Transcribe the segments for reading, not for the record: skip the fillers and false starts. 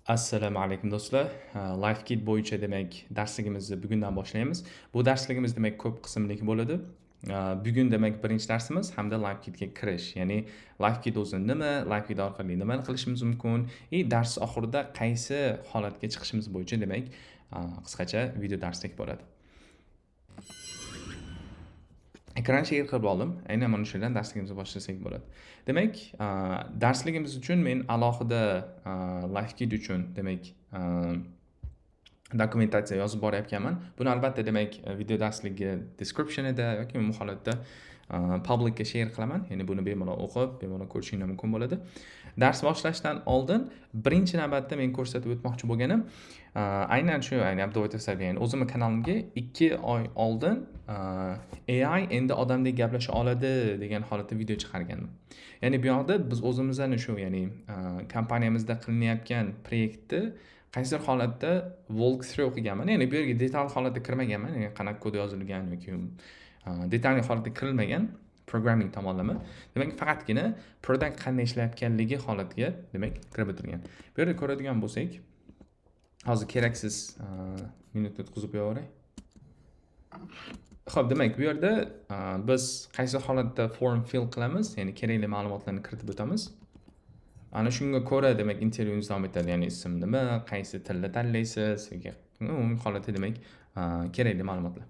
Assalomu alaykum do'stlar. LifeKit bo'yicha demak darsligimizni bugundan boshlaymiz. Bu darsligimiz demak ko'p qismli bo'ladi. Bugun demak birinchi darsimiz hamda LifeKitga kirish, ya'ni LifeKit o'zi nima, LifeKit orqali nimani qilishimiz mumkin, dars oxirida qaysi holatga chiqishimiz bo'yicha demak qisqacha video darslik bo'ladi. Ekran share qilib oldim. Aynan mana shu yerdan darsligimizni boshlasak bo'ladi. Demak, darsligimiz uchun men alohida LifeKit uchun demak dokumentatsiya yozib boryapmanman. Buni albatta demak video darsligi descriptionida yoki bu holatda publicga share qilaman. Ya'ni buni bemalol o'qib, bemalol ko'rishingiz mumkin bo'ladi. Dars boshlashdan oldin birinchi navbatda men ko'rsatib o'tmoqchi bo'lganim aynan shu, ya'ni Abduvaytov ya'ni o'zimning kanalimga 2 oy oldin AI endi odamdek gaplasha oladi degan holatda video chiqargandim. Ya'ni bu yoqda biz o'zimizdan shu, ya'ni kompaniyamizda qilinayotgan proyektni qaysidir holatda walk through qilganman. Ya'ni bu yerga detal holatda kirmaganman, ya'ni qanaqa kod yozilgan yoki detalli holatda kirilmagan programming tomonlama. Demak, faqatgina product qanday ishlayotganligi holatiga demak kirib o'tirgan. Bu yerda ko'radigan bo'lsak, hozir keraksiz minutni o'tkazib qo'yaveray. Xo'p, demak, bu yerda biz qaysi holatda form fill qilamiz, ya'ni kerakli ma'lumotlarni kiritib o'tamiz. Ana shunga ko'ra demak intervyungiz davom etadi, ya'ni ism nima, qaysi tilni tanlaysiz yoki umumiy holatda demak kerakli ma'lumotlar.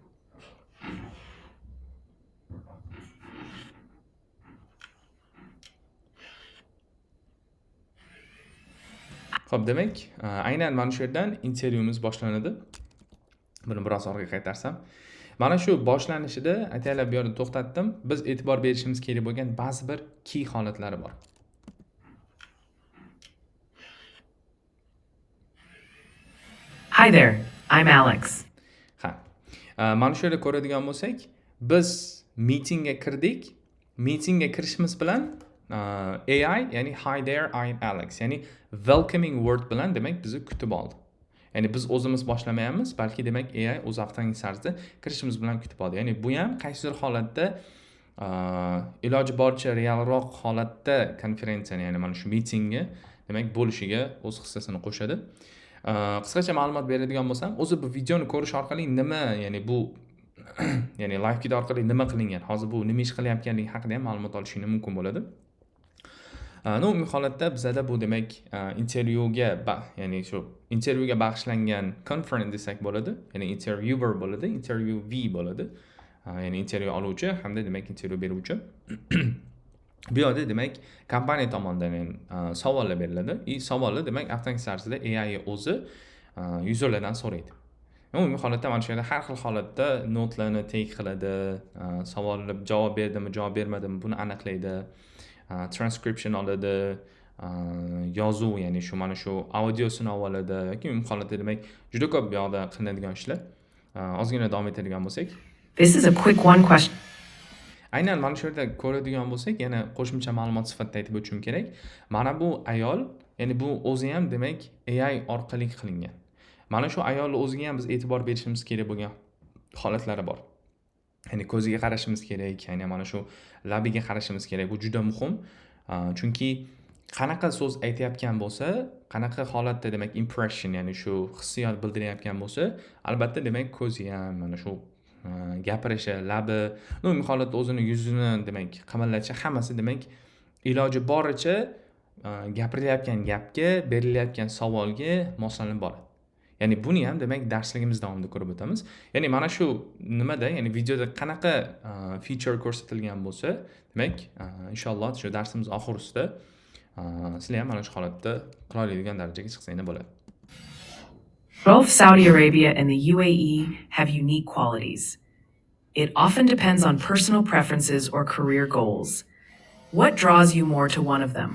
Xo'p, demak, aynan mana shu yerdan intervyumiz boshlanadi. Buni biroz orqaga qaytarsam, mana shu boshlanishida aytaylik, bu yerda to'xtatdim. Biz e'tibor berishimiz kerak bo'lgan ba'zi bir key holatlari bor. Hi there, I'm Alex. Ha. Mana shu yerda ko'radigan bo'lsak, biz meetingga kirdik. Meetingga kirishimiz bilan AI, ya'ni hi there, I'm Alex, ya'ni welcoming word bilan demak bizni kutib oldi. Ya'ni biz o'zimiz boshlamayapmiz, balki demak AI o'z avtomatik tarzda kirishimiz bilan kutib oldi. Ya'ni bu ham qaysidir holatda iloji boricha realroq holatda konferensiyani, ya'ni mana shu meetingga demak bo'lishiga o'z hissasini qo'shadi. Qisqacha ma'lumot beradigan bo'lsam, o'zi bu videoni ko'rish orqali nima, ya'ni bu ya'ni LifeKit orqali nima qilingan, hozir bu nima ish qilayotganligi haqida ham ma'lumot olishingiz mumkin bo'ladi. Umumiy holatda bizda bu demak intervyuga, ya'ni shu intervyuga bag'ishlangan conference desak bo'ladi, ya'ni interviewer bo'ladi, interviewee bo'ladi. Ya'ni intervyu oluvchi hamda demak intervyu beruvchi. Bu yerda demak kompaniya tomonidan savollar beriladi. Savollar demak avtomatik tarzda AI o'zi userlardan so'raydi. Umumiy holatda mana shu yerda har xil holatda notlarni take qiladi, savolga javob berdimi, javob bermadimi buni aniqlaydi, transcription oladi, yozuv, ya'ni shu mana shu audiosini oladi yoki umumiy holatda demak juda ko'p bu yoqda qilinadigan ishlar. Ozgina davom etadigan bo'lsak. This is a quick one question. Aynan mana shu yerda ko'radigan bo'lsak, yana qo'shimcha ma'lumot sifatida aytib o'tishim kerak. Mana bu ayol, ya'ni bu o'zi ham demak AI orqali qilingan. Mana shu ayolning o'ziga ham biz e'tibor berishimiz kerak bo'lgan holatlari bor. Ya'ni ko'ziga qarashimiz kerak, ya'ni mana shu labiga qarashimiz kerak. Bu juda muhim. Chunki qanaqa so'z aytayotgan bo'lsa, qanaqa holatda demak impression, ya'ni shu hissiyot bildirayotgan bo'lsa, albatta demak ko'zi ham mana shu gapirishi, labi, umumiy holatda o'zini yuzini demak qimillatishi, hammasi demak iloji boricha gapirilayotgan gapga, berilayotgan savolga moslanib boradi. Ya'ni buni ham demak darsligimiz davomida ko'rib o'tamiz. Ya'ni mana shu nimada, ya'ni videoda qanaqa feature ko'rsatilgan bo'lsa, demak inshaalloh shu darsimiz oxirisida sizlar ham mana shu holatda qila oladigan darajaga chiqsangiz bo'ladi. Both Saudi Arabia and the UAE have unique qualities. It often depends on personal preferences or career goals. What draws you more to one of them?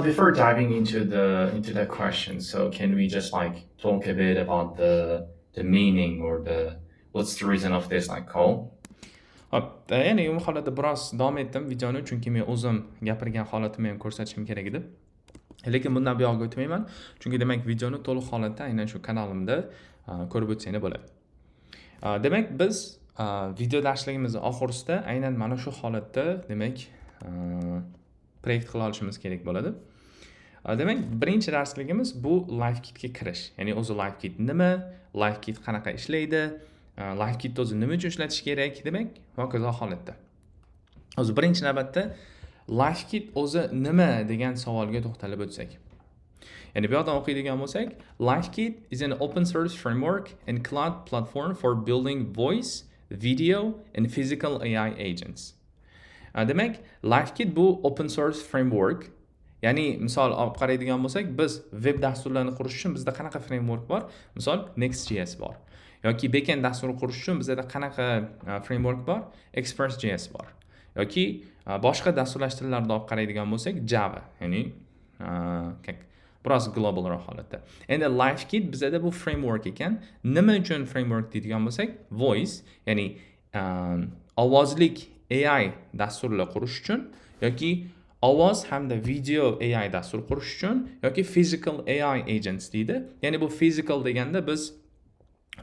Before diving into that question, so can we just like talk a bit about the meaning or what's the reason of this like call? Hop, ya'ni umumiy holatda biroz davom etdim videoni, chunki men o'zim gapirgan holatimni ham ko'rsatishim kerak edi. Lekin bundan bu yoqqa o'tmayman, chunki demak videoni to'liq holatda aynan shu kanalimda ko'rib o'tsangiz bo'ladi. Demak biz video darsligimizning oxirisida aynan mana shu holatda demak proyekt qila olishimiz kerak bo'ladi. Demak, birinchi darsligimiz bu LiveKitga kirish. Ya'ni o'zi LiveKit nima, LiveKit qanaqa ishlaydi, LiveKitni o'zi nima uchun ishlatish kerak, demak, hokazo holatda. O'zi birinchi navbatda LiveKit o'zi nima degan savolga to'xtalib o'tsak. Ya'ni bu yerdan o'qiydigan bo'lsak, LiveKit is an open source framework and cloud platform for building voice, video and physical AI agents. Demak, LiveKit bu open source framework. Ya'ni misol olib qaraydigan bo'lsak, biz web dasturlarini qurish uchun bizda qanaqa framework bor? Misol Next.js bor. Yoki backend dasturini qurish uchun bizda qanaqa framework bor? Express.js bor. Yoki boshqa dasturlashtiruvlarni olib qaraydigan bo'lsak, Java, ya'ni biroz globalroq holatda. Endi LiveKit bizda bu framework ekan. Nima uchun framework deydigan bo'lsak, voice, ya'ni ovozlik AI dasturlar qurish uchun yoki ovoz hamda video AI dastur qurish uchun yoki physical AI agents deydi. Ya'ni bu physical deganda biz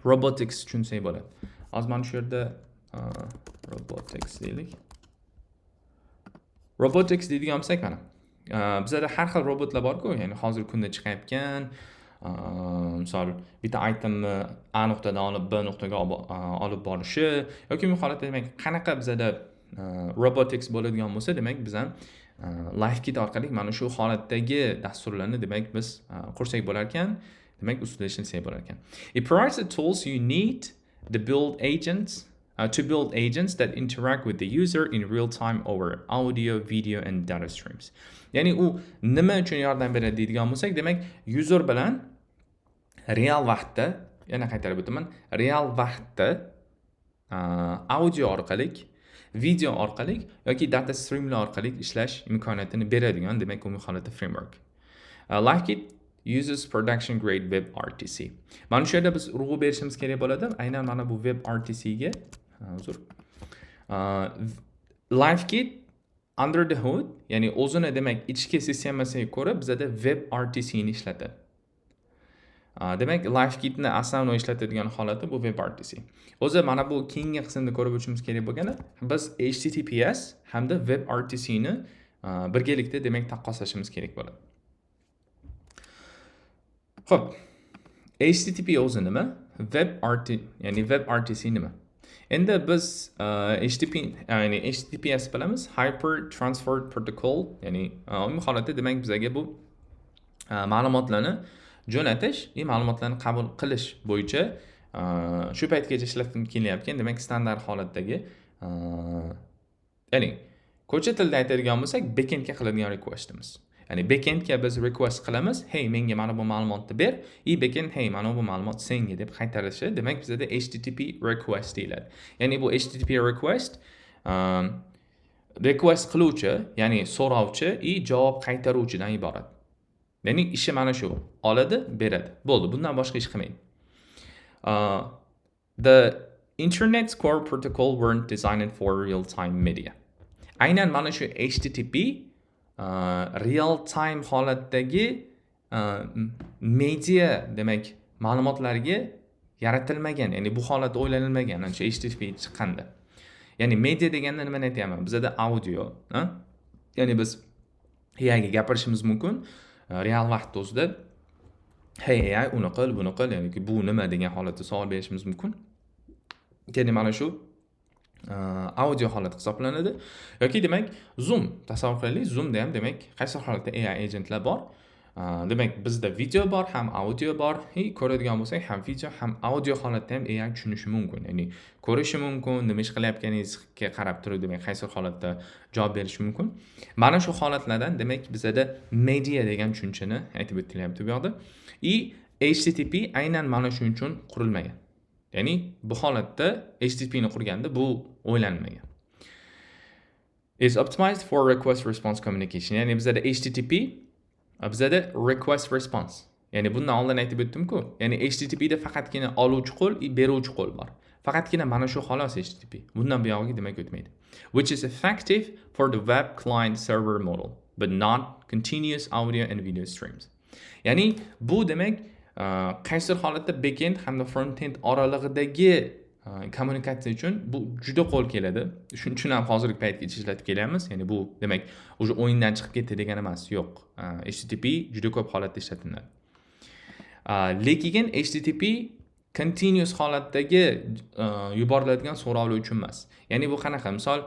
robotics tushunsak bo'ladi. Hozir mana shu yerda robotics deylik. Robotics deydigan bo'lsak mana. Bizda har xil robotlar bor-ku, ya'ni hozirgi kunda chiqayotgan, misol bitta itemni A nuqtadan olib B nuqtaga olib borishi yoki bu holatda demak qanaqa bizda robotics bo'ladigan bo'lsa, demak biz ham LiveKit orqali mana shu holatdagi dasturlarni demak biz qursak bo'lar ekan, demak ustida ishlasak bo'lar ekan. It provides the tools you need to build agents that interact with the user in real time over audio, video and data streams. Ya'ni u nima uchun yordam beradi deydigan bo'lsak, demak user bilan real vaqtda, yana qaytarib o'taman, real vaqtda audio orqali, video orqali yoki data streamlar orqali ishlash imkoniyatini beradigan, demak umumiy holatda framework. LiveKit uses production grade WebRTC. Mana shu yerda biz urg'u berishimiz kerak bo'ladi. Aynan mana bu WebRTC ga, LiveKit under the hood, ya'ni o'zini demak ichki sistemasiga ko'ra bizda WebRTC ni ishlatadi. Demak, LiveKitni asosiy ishlatadigan holati bu WebRTC. O'zi mana bu keyingi qismda ko'rib o'tishimiz kerak bo'lgani, biz HTTPS hamda WebRTC ni birgalikda demak taqqoslashimiz kerak bo'ladi. Xo'p, HTTP o'zi nima? Ya'ni WebRTC nima? Endi biz HTTPS bilamiz, Hyper Transfer Protocol, ya'ni umumiy holatda demak bizga bu ma'lumotlarni jo'natish va ma'lumotlarni qabul qilish bo'yicha shu paytgacha ishlatilib kelayotgan, demak standart holatdagi, ya'ni ko'cha tilida aytadigan bo'lsak, backendga qiladigan requestimiz. Ya'ni backendga biz request qilamiz, hey menga mana bu ma'lumotni ber, backend hey mana bu ma'lumot senga deb qaytarishi, demak bizda HTTP request deyiladi. Ya'ni bu HTTP request request qiluvchi, ya'ni so'rovchi javob qaytaruvchidan iborat. Ya'ni ishi mana shu, oladi, beradi. Bo'ldi, bundan boshqa ish qilmaydi. The Internet's core protocol weren't designed for real-time media. Aynan mana shu HTTP real time holatdagi media demak ma'lumotlarga yaratilmagan, ya'ni bu holat o'ylanilmagan ancha HTTP chiqqanda. Ya'ni media deganda nimani aytyapman? Bizda audio, ya'ni biz AI ga gapirishimiz mumkin real vaqt o'zida. Hey AI uni qil, buni qil, ya'ni bu nima degan holatda savol berishimiz mumkin. Ya'ni mana shu audio holat hisoblanadi. Yoki demak Zoom tasavvur qilaylik, Zoomda ham demak qaysi holatda AI agentlar bor. Demak bizda video bor, ham audio bor. Ko'radigan bo'lsak, ham video, ham audio holatda ham AI tushunishi mumkin. Ya'ni ko'rishi mumkin, nima ish qilayotganingizga qarab turib demak qaysi holatda javob berishi mumkin. Mana shu holatlardan demak bizda media degan tushunchani aytib o'tilyapti bu yoqda. HTTP aynan mana shuning uchun qurilmagan. Ya'ni bu holatda HTTP ni qurganda bu o'ylanmagan. Is optimized for request response communication. Ya'ni bizda HTTP, bizda request response. Ya'ni bundan oldin aytib o'tdim-ku. Ya'ni HTTP da faqatgina oluvchi qo'l, beruvchi qo'l bor. Faqatgina mana shu xolos HTTP. Bundan buyog'iga demak o'tmaydi. Which is effective for the web client server model, but not continuous audio and video streams. Ya'ni bu demak qaysi holatda backend hamda frontend oralig'idagi kommunikatsiya uchun bu juda qo'l keladi. Shuning uchun ham hozirgi paytgacha ishlatib kelyapmiz. Ya'ni bu demak o'sha o'yindan chiqib ketdi degani emas. Yo'q. HTTP juda ko'p holatda ishlatiladi. Lekin HTTP continuous holatdagi yuboriladigan so'rovlar uchun emas. Ya'ni bu qanaqa? Misol,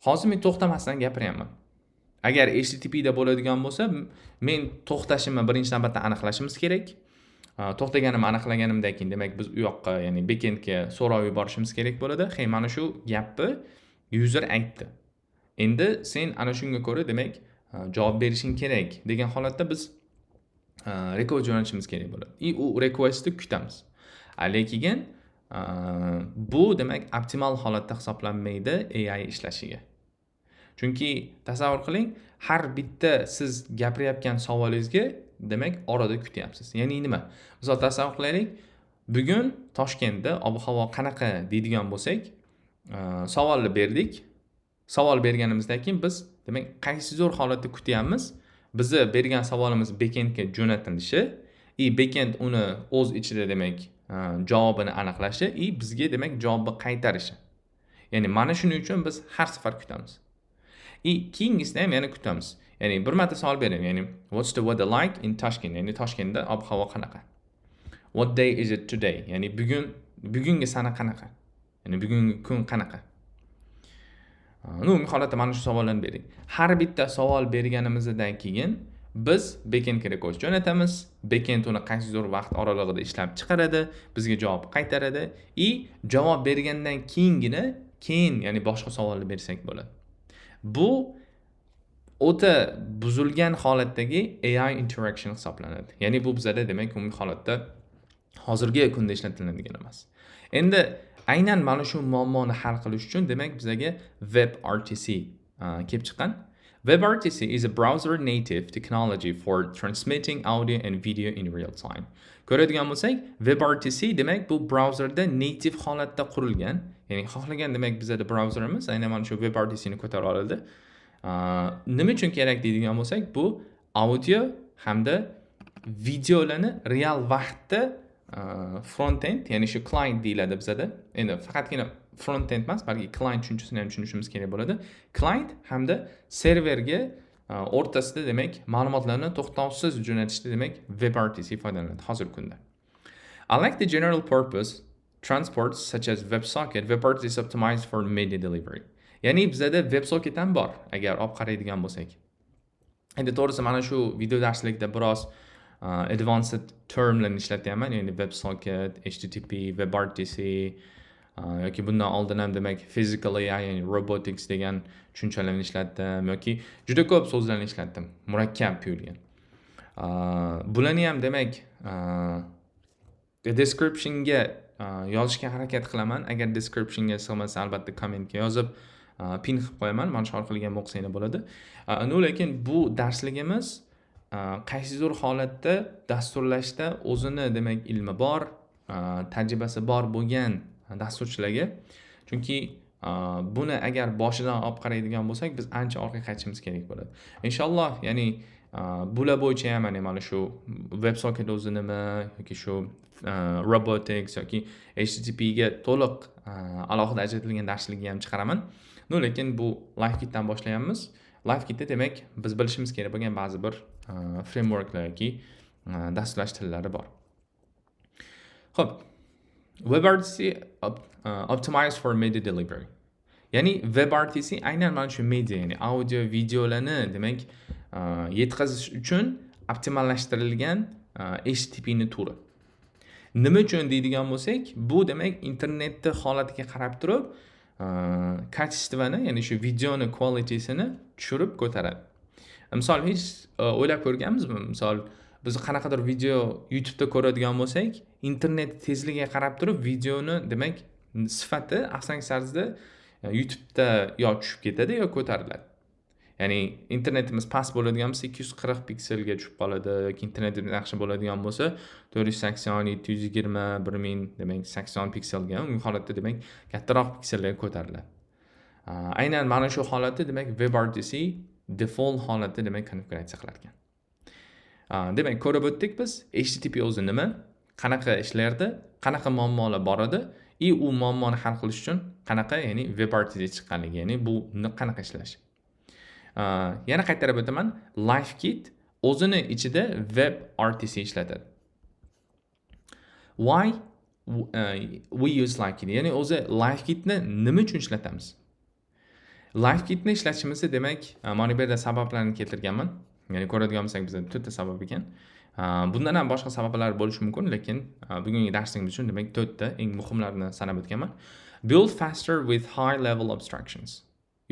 hozir men to'xtamasdan gapiryapman. Agar HTTP da bo'ladigan bo'lsa, men to'xtashimni birinchi navbatda aniqlashimiz kerak. To'xtaganimni aniqlaganimdan keyin demak biz u yoqqa, ya'ni backendga so'rov yuborishimiz kerak bo'ladi. Hey, mana shu gapni user aytdi. Endi sen ana shunga ko'ra demak javob berishing kerak degan holatda biz request jo'natishimiz kerak bo'ladi. U requestni kutamiz. Lekin bu demak optimal holatda hisoblanmaydi AI ishlashiga. Chunki tasavvur qiling, har bitta siz gapirayotgan savolingizga demak orada kutyapsiz. Ya'ni nima? Misol tasavvur qilaylik, bugun Toshkentda ob-havo qanaqa deydigan bo'lsak, savolni berdik. Savol berganimizdan keyin biz demak qaysi zo'r holatda kutyapmiz? Bizni bergan savolimiz backendga jo'natilishi, backend uni o'z ichida demak javobini aniqlashi, bizga demak javobni qaytarishi. Ya'ni mana shuning uchun biz har safar kutamiz. Keyingisida ham yana kutamiz. Ya'ni bir marta savol bering, ya'ni what's the weather like in Toshkent? Ya'ni Toshkentda ob-havo qanaqa? What day is it today? Ya'ni bugungi sana qanaqa? Ya'ni bugungi kun qanaqa? Holatda mana shu savollarni bering. Har bitta savol berganimizdan keyin biz backendga request jo'natamiz. Backend uni qaysi zo'r vaqt oralig'ida ishlab chiqaradi, bizga javob qaytaradi. Javob bergandan keyin ya'ni boshqa savolni bersak bo'ladi. Bu o'ta buzilgan holatdagi AI interaction hisoblanadi. Ya'ni bu bizada demak umumiy holatda hozirgi kunda ishlatiladigan emas. Endi aynan mana shu muammoni hal qilish uchun demak bizga WebRTC kelib chiqqan. WebRTC is a browser native technology for transmitting audio and video in real time. Ko'radigan bo'lsak, WebRTC demak bu browserda native holatda qurilgan. Ya'ni xohlagan demak bizda browserimiz aynan mana shu WebRTC ni ko'tara oladi. Nima uchun kerak deydigan bo'lsak, bu audio hamda videolarni real vaqtda front-end, ya'ni shu client deyiladi bizda. Endi faqatgina front-end emas, balki client tushunchasini ham tushunishimiz kerak bo'ladi. Client hamda serverga o'rtasida demak ma'lumotlarni to'xtovsiz jo'natishda demak WebRTC foydalanadi hozirgi kunda. Unlike the general purpose transports such as WebSocket, WebRTC is optimized for media delivery. Ya'ni bizda WebSocket ham bor, agar olib qaraydigan bo'lsak. Endi to'g'risi mana shu video darslikda biroz advanced termlarni ishlatyapman, ya'ni WebSocket, HTTP, WebRTC yoki bundan oldin ham demak physical AI, ya'ni robotics degan tushunchalarni ishlatdim yoki juda ko'p so'zlarni ishlatdim, murakkab tuyulgan. Bularni ham demak descriptionga yozishga harakat qilaman. Agar descriptionga sig'masa albatta kommentga yozib pin qilib qo'yaman. Mana shu orqali ham o'qisanglar bo'ladi. Lekin bu darsligimiz qaysi zo'r holatda dasturlashda o'zini demak ilmi bor, tajribasi bor bo'lgan dasturchilarga. Chunki buni agar boshidan olib qaraydigan bo'lsak, biz ancha orqaga qaytishimiz kerak bo'ladi. Inshaalloh, ya'ni bular bo'yicha ham mana shu WebSocket o'zi nima yoki shu robotics yoki HTTP ga to'liq alohida ajratilgan darslikni ham chiqaraman. Lekin bu LiveKitdan boshlayapmiz. LiveKitda demak biz bilishimiz kerak bo'lgan ba'zi bir frameworklar yoki dasturlash tillari bor. Xo'p, WebRTC optimized for media delivery. Ya'ni WebRTC aynan mana shu media, ya'ni audio, videolarni demak yetkazish uchun optimallashtirilgan HTTP ni turi. Nima uchun deydigan bo'lsak, bu demak internetni holatiga qarab turib kачествоni, ya'ni shu videoni quality'sini tushirib ko'taradi. Misol hech o'ylab ko'rganmizmi? Misol biz qanaqadir video YouTube'da ko'radigan bo'lsak, internet tezligiga qarab turib videoni demak sifati ahsang tarzda YouTube'da yo tushib ketadi yo ko'tariladi. Ya'ni internetimiz past bo'ladigan bo'lsa 240 pikselga tushib qoladi yoki internetimiz yaxshi bo'ladigan bo'lsa 480, 720, 1000 demak 80 pikselga, umumiy holatda demak kattaroq piksellarga ko'tariladi. Aynan mana shu holatda demak WebRTC default holatda demak konfiguratsiya qilar ekan. Demak ko'rib o'tdik biz HTTP o'zi nima, qanaqa ishlardi, qanaqa muammolar bor edi. u muammoni hal qilish uchun qanaqa, ya'ni WebRTC chiqqanligi, ya'ni bu qanaqa ishlash. Yana qaytarib o'taman, LifeKit o'zini ichida WebRTC ishlatadi. Why we use LifeKit? Ya'ni o'zi LifeKitni nima uchun ishlatamiz? LifeKitni ishlatishimizda demak, mana bu yerda sabablarni keltirganman. Ya'ni ko'radigan bo'lsak bizda 4 ta sabab ekan. Bundan ham boshqa sabablar bo'lishi mumkin, lekin bugungi darsimiz uchun demak 4 ta eng muhimlarini sanab o'tganman. Build faster with high level abstractions.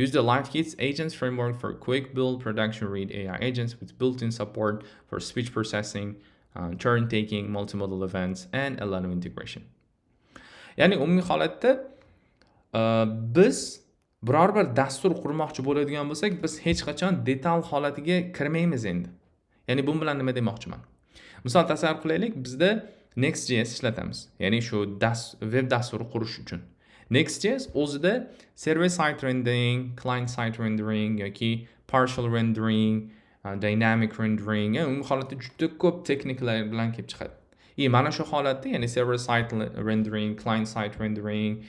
Use the LifeKit's agents framework for quick build production read AI agents with built-in support for speech processing, turn taking, multimodal events and LLM integration. Ya'ni umumiy holatda biz biror bir dastur qurmoqchi bo'ladigan bo'lsak, biz hech qachon detal holatiga kirmaymiz endi. Ya'ni bu bilan nima demoqchiman? Misol tasavvur qilaylik, bizda Next.js ishlatamiz. Ya'ni shu web dasturi qurish uchun. Next.js o'zida server side rendering, client side rendering yoki partial rendering, dynamic rendering, umumiy holatda juda ko'p texnikalar bilan kelib chiqadi. Mana shu holatda, ya'ni server side rendering, client side rendering,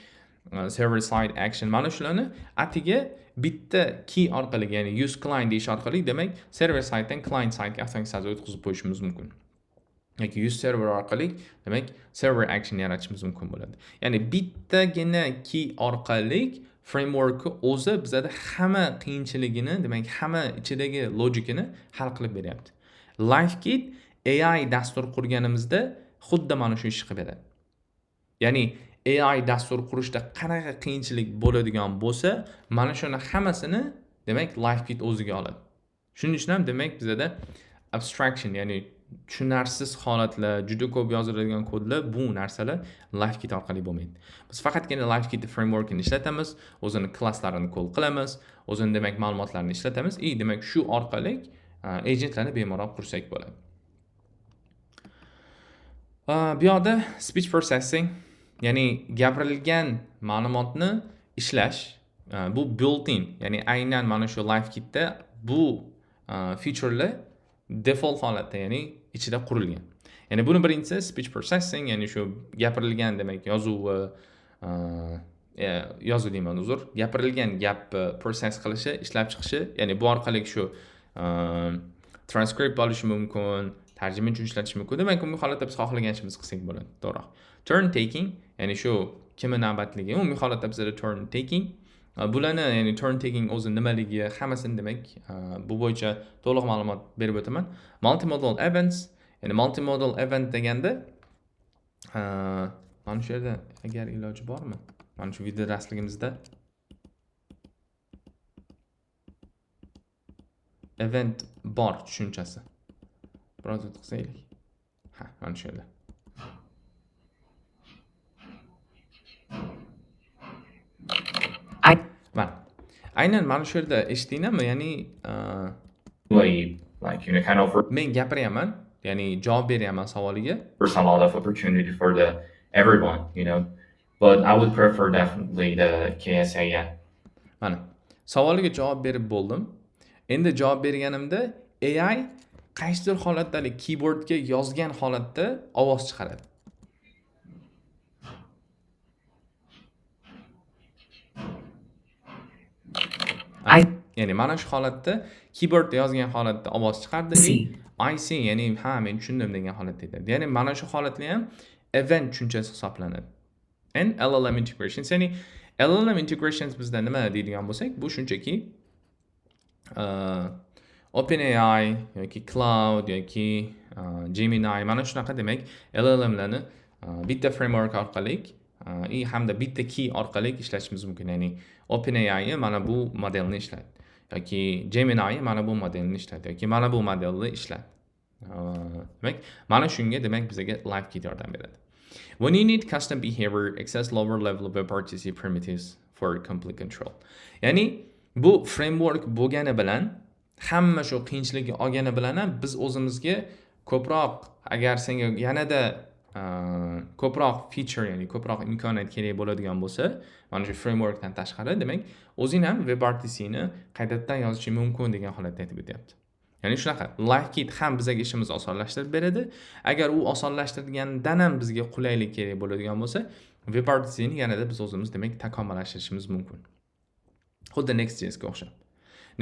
server side action, mana shularni atiga bitta key orqali, ya'ni use client deyish orqali demak server side dan client side ga avtomatik o'tkazib qo'yishimiz mumkin. Yoki use server orqali demak server action yaratishimiz mumkin bo'ladi. Ya'ni bittagina key orqali frameworkni o'zi bizada hamma qiyinchiligini, demak hamma ichidagi logikani hal qilib beryapti. LifeKit AI dastur qurganimizda xuddi mana shu ishni qilib beradi. Ya'ni AI dastur qurishda qanaqa qiyinchilik bo'ladigan bo'lsa, mana shuni hammasini demak LifeKit o'ziga oladi. Shuning uchun ham demak bizada abstraction, ya'ni tushunarsiz holatlar, juda ko'p yoziladigan kodlar, bu narsalar LifeKit orqali bo'lmaydi. Biz faqatgina LifeKit frameworkini ishlatamiz, o'zini klasslarini call qilamiz, o'zini demak ma'lumotlarni ishlatamiz, demak shu orqali agentlarni bemalol qursak bo'ladi. Bu yerda speech processing, ya'ni gapirilgan ma'lumotni ishlash, bu built-in, ya'ni aynan mana shu LifeKitda bu featurelar default holatda, ya'ni ichida qurilgan. Ya'ni buni birinchisi speech processing, ya'ni shu gapirilgan demak yozuv deyman, uzr, gapirilgan gap process qilishi, ishlab chiqishi, ya'ni bu orqali shu transcript olishi mumkin, tarjima uchun ishlatish mumkin. Demak, umumiy holatda biz xohlagan ishimizni qilsak bo'ladi, to'g'ri. Turn taking, ya'ni shu kimi navbatligi, umumiy holatda bizda turn taking. Bularni, ya'ni turn taking o'zi nimaligi, hammasini demak bu bo'yicha to'liq ma'lumot berib o'taman. Multimodal events, ya'ni multimodal event deganda mana shu yerda agar iloji bormi? Mana shu video darsligimizda event bor tushunchasi. Biroz o'tqizaylik. Mana shu yerda. Aynan mana shu yerda eshitdingizmi? Ya'ni like kind of men gapiryapman, ya'ni javob beryapman savoliga. There's a lot of opportunity for everyone, but I would prefer definitely the KSA, yeah. Mana savoliga javob berib bo'ldim. Endi javob berganimda AI qaysidir holatdagi keyboardga yozgan holatda ovoz chiqaradi. Ya'ni mana shu holatda keyboardda yozgan holatda ovoz chiqardi. I see, ya'ni men tushundim degan holatda edi. Ya'ni mana shu holatni ham event tushunchasi hisoblanadi. And LLM integrations, ya'ni LLM integrations bizda nima deydigan bo'lsak, bu shunchaki OpenAI yoki Cloud yoki Gemini, mana shunaqa demak LLMlarni bitta framework orqali hamda bitta key orqali ishlatishimiz mumkin. Ya'ni OpenAI mana bu modelni ishlatadi yoki Gemini mana bu modelni ishlatadi yoki mana bu modelni ishlatadi. Demak, mana shunga demak bizga LifeKit yordam beradi. When you need custom behavior, access lower level WebRTC primitives for complete control. Ya'ni bu framework bo'lgani bilan, hamma shu qiyinchilikni olgani bilan ham biz o'zimizga ko'proq, agar senga yanada ko'proq feature, ya'ni ko'proq imkoniyat kerak bo'ladigan bo'lsa, mana shu frameworkdan tashqari, demak, o'zing ham WebRTCni qaytadan yozishing mumkin degan holatda aytib o'tyapti. Ya'ni shunaqa, LifeKit ham bizga ishimizni osonlashtirib beradi. Agar u osonlashtirgandan ham bizga qulaylik kerak bo'ladigan bo'lsa, WebRTC'ni yanada biz o'zimiz demak takomillashtirishimiz mumkin. Xuddi Next.jsga o'xshab.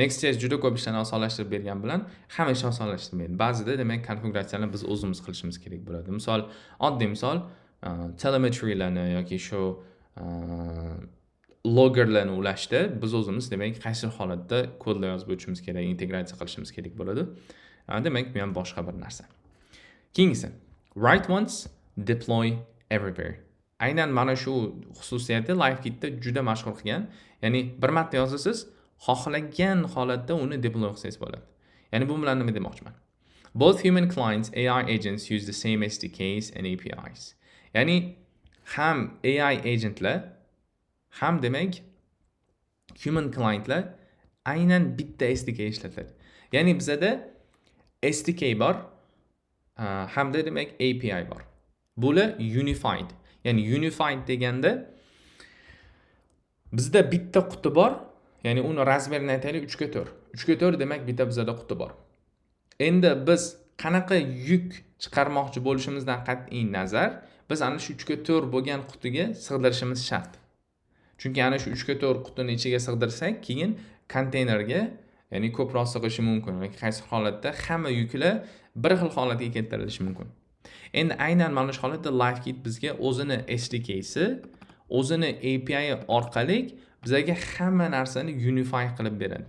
Next.js juda ko'p ishlarni osonlashtirib bergan bilan hamma ishni osonlashtirmaydi. Ba'zida demak konfiguratsiyalarni biz o'zimiz qilishimiz kerak bo'ladi. Misol, oddiy misol, telemetrylarni yoki shu loggerlarni ulashda biz o'zimiz demak qaysi holatda kodlar yozib o'tishimiz kerak, integratsiya qilishimiz kerak bo'ladi. Demak, bu ham boshqa bir narsa. Keyingisi, write once, deploy everywhere. Aynan mana shu xususiyati LiveKitda juda mashhur qilgan. Ya'ni bir marta yozasiz, xohlagan holatda uni deploy qilsangiz bo'ladi. Ya'ni bu bilan nima demoqchiman? Both human clients, AI agents use the same SDKs and APIs. Ya'ni ham AI agentlar, ham demak human clientlar aynan bitta SDK ishlatadi. Ya'ni bizada SDK bor, hamda demak API bor. Bular unified. Ya'ni unified deganda bizda bitta quti bor, ya'ni uni razmerini aytaylik 3x4. 3x4 demak bitta bizada quti bor. Endi biz qanaqa yuk chiqarmoqchi bo'lishimizdan qat'iy nazar, biz ana shu 3x4 bo'lgan qutiga sig'dirishimiz shart. Chunki ana shu 3x4 qutini ichiga sig'dirsak, keyin konteynerga, ya'ni ko'proq sig'ishi mumkin. Yoki qaysi holatda hamma yuklar bir xil holatga keltirilishi mumkin. Endi aynan mana shu holatda LiveKit bizga o'zini SDK'si, o'zini API orqali bizga hamma narsani unify qilib beradi.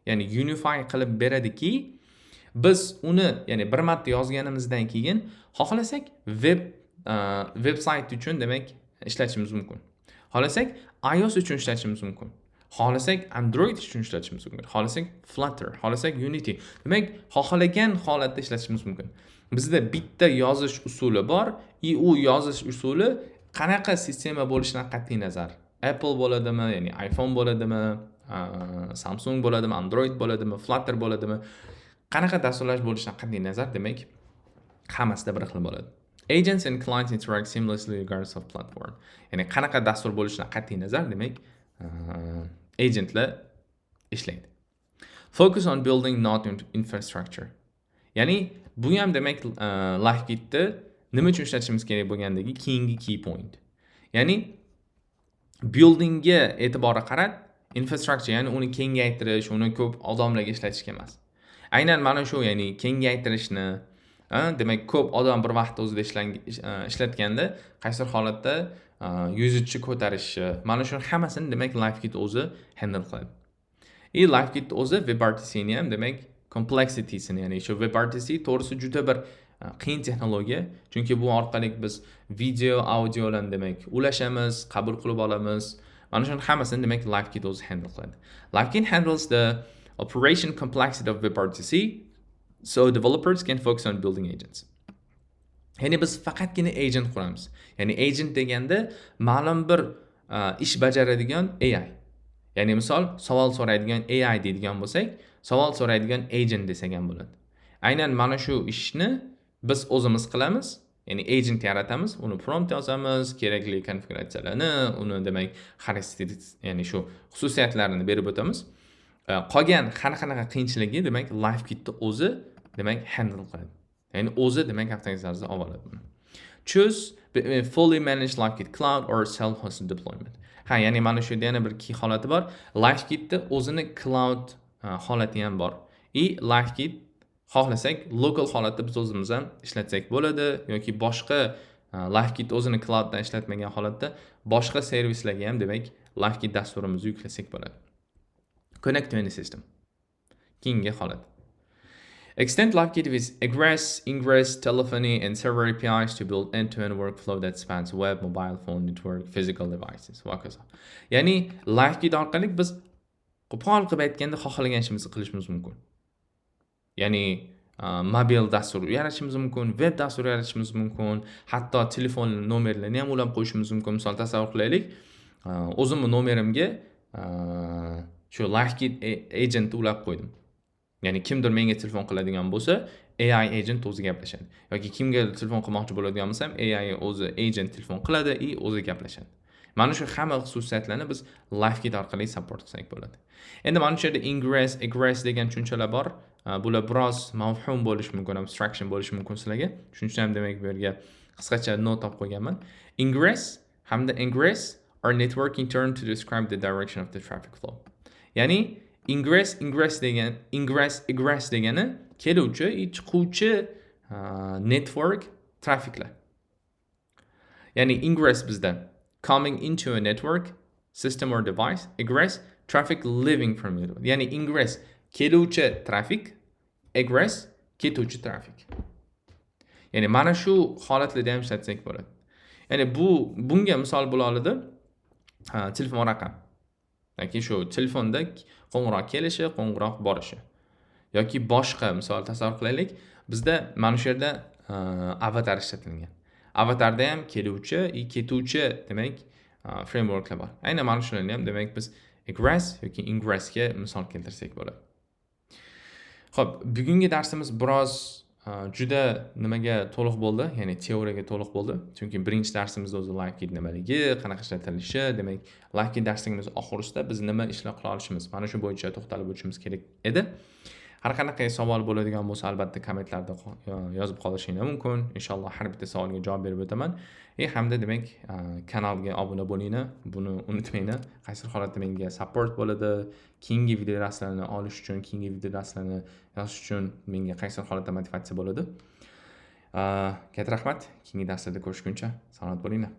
Ya'ni unify qilib beradiki, biz uni, ya'ni bir marta yozganimizdan keyin xohlasak veb-sayt uchun demak ishlatishimiz mumkin. Xohlasak iOS uchun ishlatishimiz mumkin. Xohlasak Android uchun ishlatishimiz mumkin. Xohlasak Flutter, xohlasak Unity. Demak, xohlagan holatda ishlatishimiz mumkin. Bizda bitta yozish usuli bor, u yozish usuli qanaqa sistema bo'lishidan qat'iy nazar. Apple bo'ladimi, ya'ni iPhone bo'ladimi, Samsung bo'ladimi, Android bo'ladimi, Flutter bo'ladimi, qanaqa dasturlash bo'lishidan qat'iy nazar, demak, hammasida bir xil bo'ladi. Agents and clients interact seamlessly regardless of platform. Ya'ni qanaqa dastur bo'lishidan qat'iy nazar, demak, agentlar ishlaydi. Focus on building not infrastructure. Ya'ni bu ham demak LiveKitda nima uchun ishlatishimiz kerak bo'lgandagi keyingi key point. Ya'ni buildingga e'tibor qarat, infrastructure, ya'ni uni kengaytirish, uni ko'p odamlarga ishlatishga emas. Aynan mana shu, ya'ni kengaytirishni, demak ko'p odam bir vaqtda o'zida ishlatganda qaysi holatda usage ko'tarishi, mana shu hammasini demak LiveKit o'zi handle qiladi. LiveKit o'zi WebRTC ni ham demak complexity'sini, ya'ni shu WebRTC to'g'risi juda bir qiyin texnologiya, chunki bu orqali biz video, audiolarni demak ulashamiz, qabul qilib olamiz. Mana shu hammasini demak LiveKit o'zi handle qiladi. LiveKit handles the operation complexity of WebRTC, so developers can focus on building agents. Ya'ni biz faqatgina agent quramiz. Ya'ni agent deganda ma'lum bir ish bajaradigan AI. Ya'ni misol savol so'raydigan AI deydigan bo'lsak, savol so'raydigan agent desak ham bo'ladi. Aynan mana shu ishni biz o'zimiz qilamiz. Ya'ni agent yaratamiz, uni prompt yozamiz, kerakli konfiguratsiyalarni, uni demak xarakteristik, ya'ni shu xususiyatlarini berib o'tamiz. Qolgan qanaqa qiyinchiligi demak LiveKitda o'zi demak handle qiladi. Ya'ni o'zi demak avtomatizasiya oladi. Choose fully managed LiveKit cloud or self-hosted deployment. Ya'ni mana shu yana bir ikki holati bor. LiveKitda o'zini cloud holati ham bor. LiveKit xohlasak local holatda biz o'zimiz ham ishlatsak bo'ladi yoki boshqa LiveKit o'zini clouddan ishlatmagan holatda boshqa servislarga ham demak LiveKit dasturimizni yuklasak bo'ladi. Connect to any system. Keyingi holat. Extend LiveKit with egress, ingress, telephony, and server APIs to build end-to-end workflow that spans web, mobile phone network, physical devices. Ya'ni LiveKit orqali biz qo'pol qilib aytganda xohlagan ishimizni qilishimiz mumkin. Ya'ni mobil dastur yaratishimiz mumkin, web dastur yaratishimiz mumkin, hatto telefon nomerlarini ham ulab qo'yishimiz mumkin. Misol tasavvur qilaylik, o'zimning nomerimga shu LiveKit agent ulab qo'ydim. Ya'ni kimdir menga telefon qiladigan bo'lsa, AI agent o'zi gaplashadi. Yoki kimga telefon qilmoqchi bo'ladigan bo'lsam, AI o'zi agent telefon qiladi, o'zi gaplashadi. Mana shu hamma xususiyatlarni biz LiveKit orqali support qilsak bo'ladi. Endi mana shu yerda ingress, egress degan tushunchalar bor. Bular biroz mavhum bo'lishi mumkin, abstraction bo'lishi mumkin sizlarga. Shuning uchun ham demak bu yerga qisqacha not olib qo'yganman. Ingress hamda ingress are networking term to describe the direction of the traffic flow. Ya'ni ingress degani keluvchi, chiquvchi network trafficlar. Ya'ni ingress bizda coming into a network, system or device, egress traffic leaving from it. Ya'ni ingress keluvchi traffic, egress ketuvchi traffic. Ya'ni mana shu holatlarda ham ishlatsak bo'ladi. Ya'ni bunga misol bo'la oladi telefon raqam. Yoki shu telefonda qo'ng'iroq kelishi, qo'ng'iroq borishi. Yoki boshqa misol tasavvur qilaylik, bizda mana shu yerda avatar ishlatilgan. Avatarda ham keluvchi, ketuvchi demak frameworklar bor. Aynan mana shularni ham demak biz egress yoki ingressga misol keltirsak bo'ladi. Xo'p, bugungi darsimiz biroz juda nimaga to'liq bo'ldi, ya'ni teoriyaga to'liq bo'ldi. Chunki birinchi darsimizda o'zi LiveKit nimaligi, qanaqa ishlatilishi, demak LiveKit darsligimiz oxirisida biz nima ishlar qila olishimiz, mana shu bo'yicha to'xtalib o'tishimiz kerak edi. Har qanaqa savol bo'ladigan bo'lsa, albatta kommentlarda yozib qolishinglar mumkin. Inshaalloh har bitta savolga javob berib o'taman. Hamda demak kanalga obuna bo'linglar. Buni unutmanglar. Qaysi holatda menga support bo'ladi, keyingi video darslarni olish uchun, keyingi video darslarni yozish uchun menga qaysi holatda motivatsiya bo'ladi. Katta rahmat. Keyingi darslarda ko'rishguncha salomat bo'linglar.